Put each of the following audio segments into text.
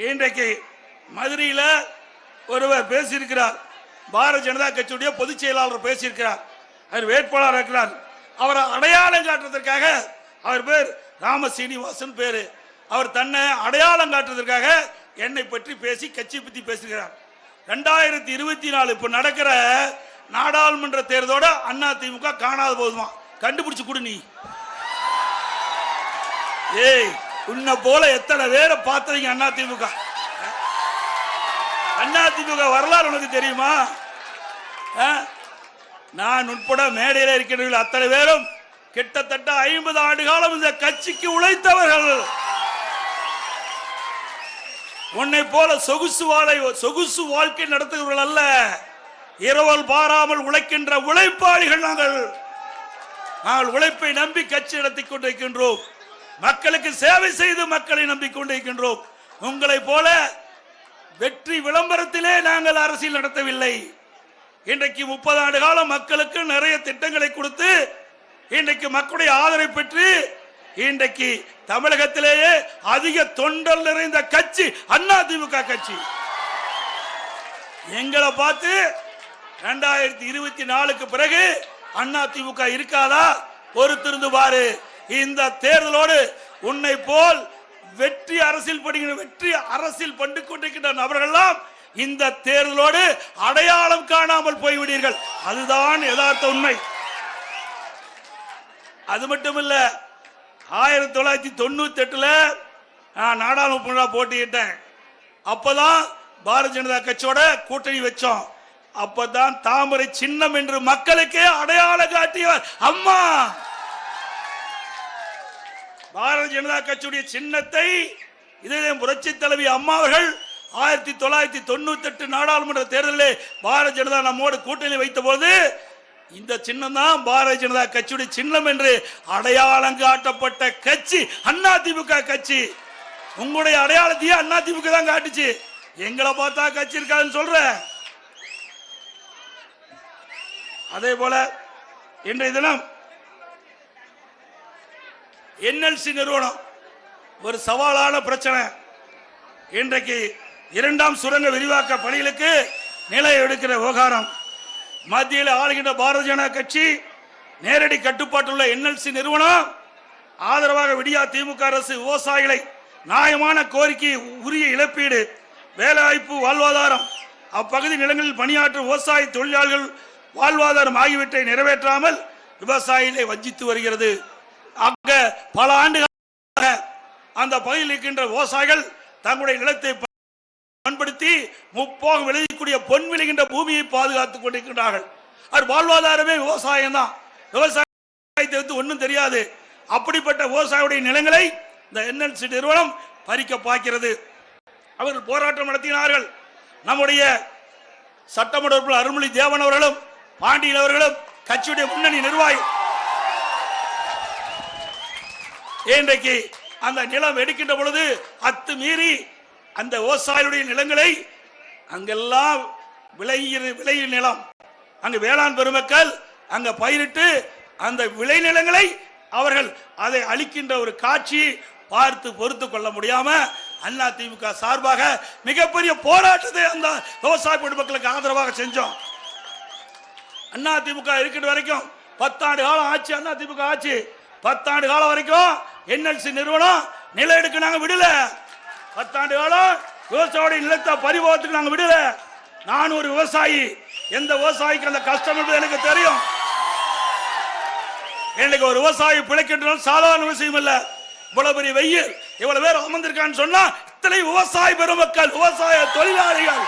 இன்றைக்கு மதுரையில் ஒருவர் பேசியிருக்கிறார். பாரதிய ஜனதா கட்சியுடைய பொதுச் செயலாளர் பேசியிருக்கிறார். அவர் வேட்பாளர் இருக்கிறார். அவரை அடையாளம் காட்டுறதற்காக, அவர் பேர் ராம சீனிவாசன் பேரு, அவர் தன்னை அடையாளம் காட்டுறதற்காக என்னை பற்றி பேசி கட்சி பற்றி பேசுகிறார். 2024 இப்ப நடக்கிற நாடாளுமன்ற தேர்தலோட அதிமுக காணாத போதுமா? கண்டுபிடிச்சு கொடு நீ. ஏய், உன்னை போல எத்தனை பேரை பார்த்தவங்க அதிமுக. அதிமுக வரலாறு உனக்கு தெரியுமா? நான் உட்பட மேடையில் இருக்கிறவர்கள் அத்தனை பேரும் கிட்டத்தட்ட 50 ஆண்டு காலம் இந்த கட்சிக்கு உழைத்தவர்கள். உன்னை போல சொகுசு வாழ்க்கை நடத்துகிறவர்கள் அல்ல, இரவல் பாராமல் உழைக்கின்ற உழைப்பாளிகள். நாங்கள் உழைப்பை நம்பி கட்சி நடத்தி கொண்டிருக்கின்றோம். மக்களுக்கு சேவை செய்து மக்களை நம்பிக்கொண்டிருக்கின்றோம். உங்களை போல வெற்றி விளம்பரத்திலே நாங்கள் அரசியல் நடத்தவில்லை. இன்றைக்கு 30 ஆண்டு காலம் மக்களுக்கு நிறைய திட்டங்களை கொடுத்து இன்றைக்கு மக்களுடைய ஆதரவை பெற்று இன்றைக்கு தமிழகத்திலேயே அதிக தொண்டல் நிறைந்த கட்சி அதிமுக கட்சி. எங்களை பார்த்து 2024க்கு பிறகு அதிமுக இருக்காதா? பொறுத்திருந்து பாரு. இந்த தேர்தலோடு உன்னை போல் வெற்றி அரசியல் பண்ணி கொண்டிருக்கின்ற நபர்கள்லாம் இந்த தேர்தலோடு அடையாளம் காணாமல் போய்விடுவீர்கள். அதுதான் யதார்த்த உண்மை. அது மட்டுமல்ல, 1998 நான் நாடாளுமன்ற போட்டியிட்டேன். அப்பதான் பாரதிய ஜனதா கட்சியோட கூட்டணி வச்சோம். அப்பதான் தாமரை சின்னம் என்று மக்களுக்கே அடையாளம் காட்டியவர் அம்மா. பாரதிய ஜனதா கட்சியுடைய சின்னத்தை இதே புரட்சி தலைவி அம்மா அவர்கள் 1998 நாடாளுமன்ற தேர்தலில் பாரதிய ஜனதா நம்மோடு கூட்டணி வைத்த போது இந்த சின்னம் தான் பாரதிய ஜனதா கட்சியுடைய சின்னம் என்று அடையாளம் காட்டப்பட்ட கட்சி அதிமுக கட்சி. உங்களுடைய அடையாளத்தையே அதிமுக தான் காட்டுச்சு. எங்களை பார்த்தா கட்சி இருக்காதுன்னு சொல்ற. அதே போல இன்றைய தினம் NLC நிறுவனம் ஒரு சவாலான பிரச்சனை. இன்றைக்கு 2ஆம் சுரங்க விரிவாக்க பணிகளுக்கு நிலை எடுக்கிற விவகாரம். மத்தியில் ஆளுகின்ற பாரதிய ஜனதா கட்சி நேரடி கட்டுப்பாட்டுள்ள NLC நிறுவனம் ஆதரவாக விடியா திமுக அரசு விவசாயிகளை நியாயமான கோரிக்கை, உரிய இழப்பீடு, வேலைவாய்ப்பு, வாழ்வாதாரம், அப்பகுதி நிலங்களில் பணியாற்றும் விவசாய தொழிலாளர்கள் வாழ்வாதாரம் ஆகியவற்றை நிறைவேற்றாமல் விவசாயிகளை வஞ்சித்து வருகிறது. அங்க பல ஆண்டுகளாக அந்த பகுதியில் இருக்கின்ற விவசாயிகள் தங்களுடைய நிலத்தை பயன்படுத்தி முப்போகம் விளையக்கூடிய பொன் விளைகின்ற பூமியை பாதுகாத்துக் கொண்டிருக்கின்றார்கள். அது வாழ்வாதாரமே விவசாயம் தான். விவசாயத்தை ஒன்றும் தெரியாது. அப்படிப்பட்ட விவசாயியுடைய நிலங்களை இந்த NLC நிறுவனம் பறிக்க பார்க்கிறது. அவர்கள் போராட்டம் நடத்தினார்கள். நம்முடைய சட்டமன்ற உறுப்பினர் அருள்மொழி தேவன் அவர்களும் பாண்டியன் அவர்களும் கட்சியுடைய முன்னணி நிர்வாகி இன்றைக்கு அந்த நிலம் எடுக்கின்ற பொழுது அத்துமீறி அந்த விவசாயிகளுடைய நிலங்களை அங்கெல்லாம் விளையும் நிலம், அங்கு வேளாண் பெருமக்கள் அங்க பயிரிட்டு அந்த விளை நிலங்களை அவர்கள் அதை அளிக்கின்ற ஒரு காட்சி பார்த்து பொறுத்து கொள்ள முடியாம அதிமுக சார்பாக மிகப்பெரிய போராட்டத்தை அந்த விவசாய பெருமக்களுக்கு ஆதரவாக செஞ்சோம். அதிமுக இருக்கின்ற வரைக்கும் 10 ஆண்டு காலம் ஆட்சி. அதிமுக ஆட்சி 10 ஆண்டு காலம் வரைக்கும் NLC நிறுவனம் நிலம் எடுக்க நாங்க விடல. 10 ஆண்டு காலம் விவசாயியோட நிலத்தை பறிபோகத்துக்கு நாங்க விடல. நான் ஒரு விவசாயி. எந்த விவசாயிக்கு அந்த கஷ்டம் என்பது எனக்கு தெரியும். எனக்கு ஒரு விவசாயி பிழைக்கின்றால் சாதாரண விஷயம் இல்ல. இவ்வளவு பெரிய வெயில், இவ்வளவு பேர் அமர்ந்திருக்கான்னு சொன்னா இத்தனை விவசாய பெருமக்கள், விவசாய தொழிலாளிகள்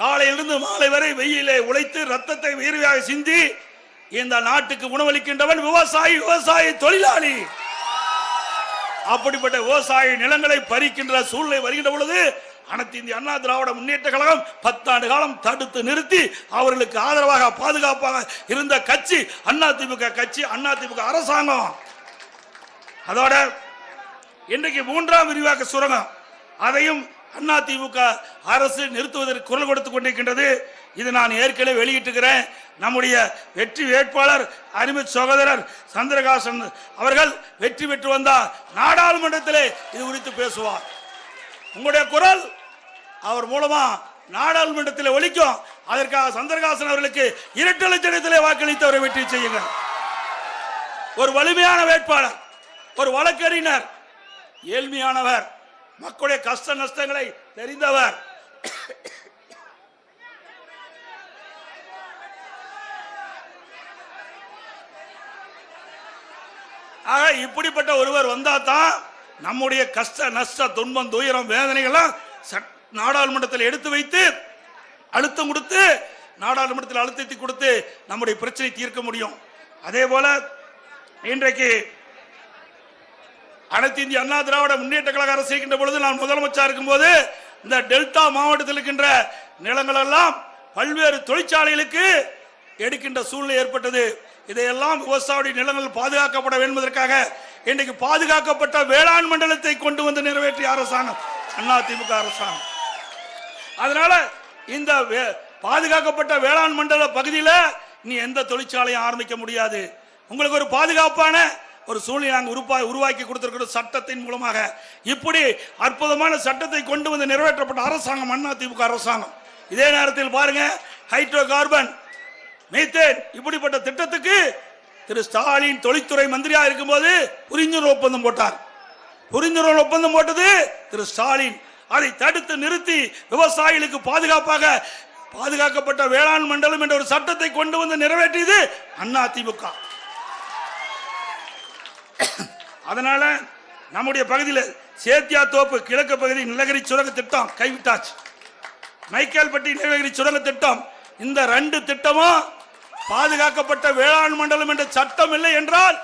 காலையிலிருந்து மாலை வரை வெயிலே உழைத்து ரத்தத்தை உயிர்வையாக சிந்தி இந்த நாட்டுக்கு உணவளிக்கின்றவன் விவசாயி, விவசாய தொழிலாளி. அப்படிப்பட்ட விவசாய நிலங்களை பறிக்கின்ற சூழ்நிலை வருகின்ற பொழுது அனைத்து இந்திய அண்ணா திராவிட முன்னேற்ற கழகம் 10 ஆண்டு காலம் தடுத்து நிறுத்தி அவர்களுக்கு ஆதரவாக பாதுகாப்பாக இருந்த கட்சி அதிமுக கட்சி, அதிமுக அரசாங்கம். அதோட இன்றைக்கு 3ஆம் விரிவாக்க சுரங்கம் அதையும் அதிமுக அரசு நிறுத்துவதற்கு குரல் கொடுத்துக் கொண்டிருக்கின்றது. இது நான் ஏற்கனவே வெளியிட்டிருக்கிறேன். நம்முடைய வெற்றி வேட்பாளர் அருமை சகோதரர் சந்திரகாசன் அவர்கள் வெற்றி பெற்று வந்தார். நாடாளுமன்றத்திலே இது குறித்து பேசுவார். உங்களுடைய குரல் அவர் மூலமா நாடாளுமன்றத்தில் ஒலிக்கும். அதற்காக சந்திரகாசன் அவர்களுக்கு 2 லட்சத்திலே வாக்களித்து அவரை வெற்றி செய்யுங்கள். ஒரு வலிமையான வேட்பாளர், ஒரு வழக்கறிஞர், ஏழ்மையானவர், மக்களுடைய கஷ்ட நஷ்டங்களை தெரிந்தவர். ஆக இப்படிப்பட்ட ஒருவர் வந்தா தான் நம்முடைய கஷ்ட நஷ்ட துன்பம் துயரம் வேதனைகள்லாம் நாடாளுமன்றத்தில் எடுத்து வைத்து அழுத்தம் கொடுத்து நாடாளுமன்றத்தில் அழுத்தத்தை கொடுத்து நம்முடைய பிரச்சனை தீர்க்க முடியும். அதே போல இன்றைக்கு அனைத்து இந்திய அண்ணா திராவிட முன்னேற்ற கழக அரசு இருக்கின்ற பொழுது நான் முதலமைச்சர் இருக்கும் போது இந்த டெல்டா மாவட்டத்தில் இருக்கின்ற நிலங்கள் எல்லாம் பல்வேறு தொழிற்சாலைகளுக்கு எடுக்கின்ற சூழ்நிலை ஏற்பட்டது. இதையெல்லாம் விவசாய நிலங்கள் பாதுகாக்கப்பட வேண்டும் என்பதற்காக இன்றைக்கு பாதுகாக்கப்பட்ட வேளாண் மண்டலத்தை கொண்டு வந்து நிறைவேற்றிய அரசாங்கம் அதிமுக அரசாங்கம். அதனால இந்த பாதுகாக்கப்பட்ட வேளாண் மண்டல பகுதியில் நீ எந்த தொழிற்சாலையும் ஆரம்பிக்க முடியாது. உங்களுக்கு ஒரு பாதுகாப்பான ஒரு சூழ்நிலை நாங்கள் உருவாக்கி கொடுத்திருக்கிற சட்டத்தின் மூலமாக இப்படி அற்புதமான சட்டத்தை கொண்டு வந்து நிறைவேற்றப்பட்ட அரசாங்கம் அதிமுக அரசாங்கம். இதே நேரத்தில் பாருங்க, ஹைட்ரோ கார்பன், மீத்தேன் இப்படிப்பட்ட திட்டத்துக்கு திரு ஸ்டாலின் தொழில்துறை மந்திரியா இருக்கும்போது புரிந்துணர்வு ஒப்பந்தம் போட்டார். புரிந்துணர்வு ஒப்பந்தம் போட்டது திரு ஸ்டாலின். அதை தடுத்து நிறுத்தி விவசாயிகளுக்கு பாதுகாப்பாக பாதுகாக்கப்பட்ட வேளாண் மண்டலம் என்ற ஒரு சட்டத்தை கொண்டு வந்து நிறைவேற்றியது அதிமுக. அதனால நம்முடைய பகுதியில் சேத்தியா தோப்பு கிழக்கு பகுதி நிலக்கரி சுரங்க திட்டம் கைவிட்டாச்சு. மைக்கேல்பட்டி நிலக்கரி சுரங்க திட்டம், இந்த 2 திட்டமும் பாதுகாக்கப்பட்ட வேளாண் மண்டலம் என்ற சட்டம் இல்லை என்றால்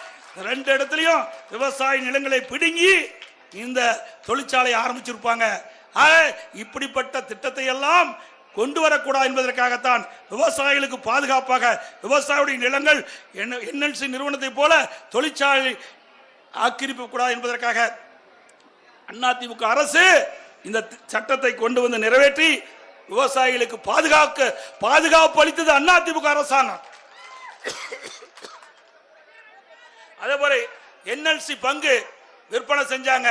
2 இடத்திலையும் விவசாய நிலங்களை பிடுங்கி இந்த தொழிற்சாலை ஆரம்பிச்சிருப்பாங்க. இப்படிப்பட்ட திட்டத்தை எல்லாம் கொண்டு வரக்கூடாது என்பதற்காகத்தான் விவசாயிகளுக்கு பாதுகாப்பாக விவசாயிகளுடைய நிலங்கள் என்எல்சி நிறுவனத்தை போல தொழிற்சாலை ஆக்கிரமிப்பு கூடாது என்பதற்காக அதிமுக அரசு இந்த சட்டத்தை கொண்டு வந்து நிறைவேற்றி விவசாயிகளுக்கு பாதுகாப்பு அளித்தது அதிமுக அரசாங்கம். அதே போல என்எல்சி பங்கு விற்பனை செஞ்சாங்க.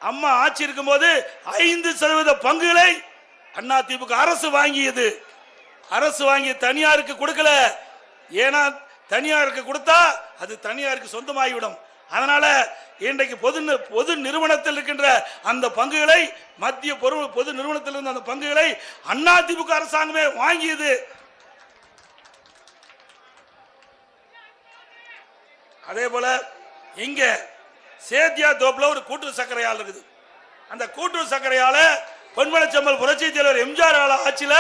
அம்மா ஆட்சி இருக்கும் போது 5% பங்குகளை அதிமுக அரசு வாங்கியது. அரசு வாங்கி தனியாருக்கு கொடுக்கல. ஏன்னா தனியாருக்கு கொடுத்தா அது தனியாருக்கு சொந்தமாகிவிடும். அதனால இன்றைக்கு பொது நிறுவனத்தில் இருக்கின்ற அந்த பங்குகளை மத்திய பொது நிறுவனத்தில் இருந்த அந்த பங்குகளை அதிமுக அரசாங்கமே வாங்கியது. அதே போல இங்க சேத்தியா தோப்புல ஒரு கூட்டுறவு சர்க்கரை ஆலை இருக்குது. அந்த கூட்டுறவு சர்க்கரை ஆலை பொன்மனச்செம்மல் புரட்சி தலைவர் எம்ஜிஆர் ஆட்சியில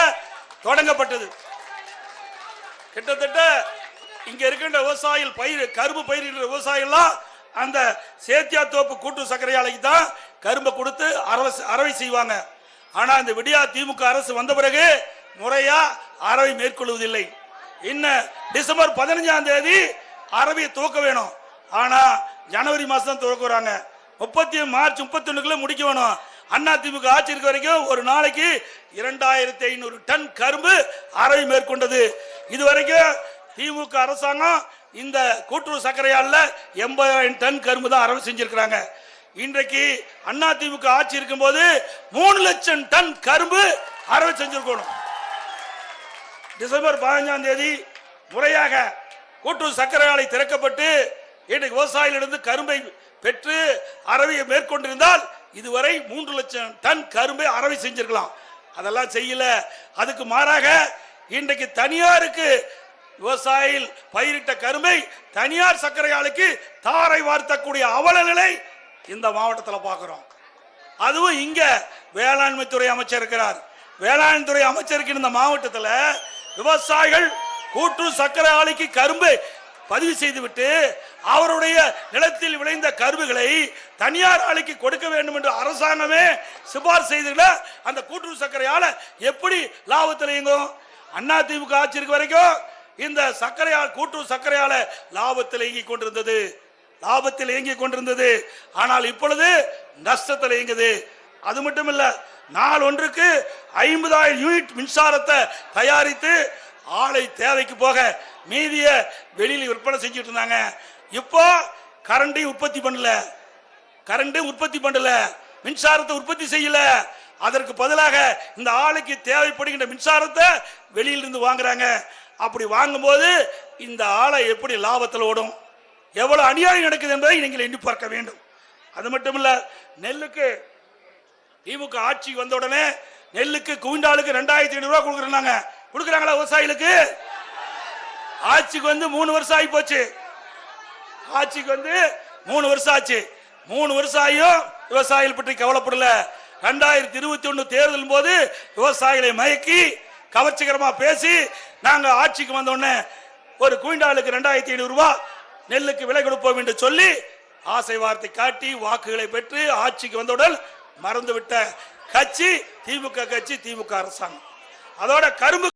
தொடங்கப்பட்டது. கிட்டத்தட்ட இங்க இருக்கின்ற விவசாயிகள் கரும்பு பயிரிடுற விவசாயிகள்லாம் அந்த சேத்தியா தோப்பு கூட்டுறவு சர்க்கரை ஆலைக்கு தான் கரும்பை கொடுத்து அரவை செய்வாங்க. ஆனா இந்த விடியா திமுக அரசு வந்த பிறகு முறையா அரவை மேற்கொள்வதில்லை. இன்னும் டிசம்பர் 15ஆம் தேதி அரவையை துவக்க வேணும். ஆனா ஜனவரி மாசம் துவக்குறாங்க. மார்ச் 31க்குள்ள முடிக்க வேணும். அதிமுக ஆட்சி இருக்க வரைக்கும் ஒரு நாளைக்கு 2500 டன் கரும்பு அரவை மேற்கொண்டது. இதுவரைக்கும் திமுக அரசாங்கம் இந்த கூட்டுறவு சர்க்கரை ஆலைல 80,000 டன் கரும்பு தான் அரவை செஞ்சிருக்கிறாங்க. இன்றைக்கு அதிமுக ஆட்சி இருக்கும் போது 3 லட்சம் டன் கரும்பு அரவை செஞ்சிருக்கணும். டிசம்பர் 15ஆம் தேதி முறையாக கூட்டுறவு சர்க்கரை ஆலை திறக்கப்பட்டு இன்றைக்கு விவசாயிகளிடம் கரும்பை பெற்று அரவையை மேற்கொண்டிருந்தால் இதுவரை 3 லட்சம் டன் கரும்பை அரவை செஞ்சிருக்கலாம். அதெல்லாம் செய்யல. அதுக்கு மாறாக இன்றைக்கு தனியாருக்கு விவசாயிகள் பயிரிட்ட கரும்பை தனியார் சர்க்கரை ஆலைக்கு தாரை வார்த்தக்கூடிய அவல நிலை இந்த மாவட்டத்தில் பார்க்கிறோம். அதுவும் இங்க வேளாண்மை துறை அமைச்சர் இருக்கிறார். வேளாண் துறை அமைச்சருக்கு இந்த மாவட்டத்தில் விவசாயிகள் கூட்டுறவு சர்க்கரை ஆலைக்கு கரும்பு பதிவு செய்துவிட்டு அவருடைய நிலத்தில் விளைந்த கரும்புகளை தனியார் ஆலைக்கு கொடுக்க வேண்டும் என்று அரசாங்கமே சிபாரிசு செய்துள்ள அந்த கூட்டுறவு சர்க்கரை ஆலை எப்படி லாபத்தில் இயங்கும்? அதிமுக ஆட்சி இருக்க வரைக்கும் இந்த சர்க்கரை கூட்டுறவு சர்க்கரை ஆலை லாபத்தில் இயங்கிக் கொண்டிருந்தது. ஆனால் இப்பொழுது நஷ்டத்தில் இயங்குது. அது மட்டும் இல்ல, நாள் ஒன்றுக்கு 50,000 யூனிட் மின்சாரத்தை தயாரித்து ஆலை தேவைக்கு போக மீதிய வெளியில விற்பனை செஞ்சுட்டு இருந்தாங்க. இப்போ கரண்டையும் உற்பத்தி பண்ணல, மின்சாரத்தை உற்பத்தி செய்யல. அதற்கு பதிலாக இந்த ஆலைக்கு தேவைப்படுகின்ற மின்சாரத்தை வெளியிலிருந்து வாங்குறாங்க. அப்படி வாங்கும்போது இந்த ஆலை எப்படி லாபத்தில் ஓடும்? எவ்வளவு அநியாயம் நடக்குது என்பதை நீங்கள் எண்ணி பார்க்க வேண்டும். அது மட்டுமல்ல, நெல்லுக்கு திமுக ஆட்சி வந்த உடனே நெல்லுக்கு குவிண்டாலுக்கு 2500 ரூபாய் கொடுக்குறாங்களா விவசாயிகளுக்கு? ஆட்சிக்கு வந்து 3 வருஷம் ஆகி போச்சு. ஆட்சிக்கு வந்து 3 வருஷம் ஆச்சு. 3 வருஷம் ஆகியும் விவசாயிகள் பற்றி கவலைப்படல. 2021 தேர்தல் போது விவசாயிகளை மயக்கி கவர்ச்சிகரமா பேசி நாங்க ஆட்சிக்கு வந்த உடனே ஒரு குவிண்டாலுக்கு 2500 ரூபாய் நெல்லுக்கு விலை கொடுப்போம் என்று சொல்லி ஆசை வார்த்தை காட்டி வாக்குகளை பெற்று ஆட்சிக்கு வந்தவுடன் மறந்துவிட்ட கட்சி திமுக கட்சி, திமுக அரசாங்கம். அதோட கரும்பு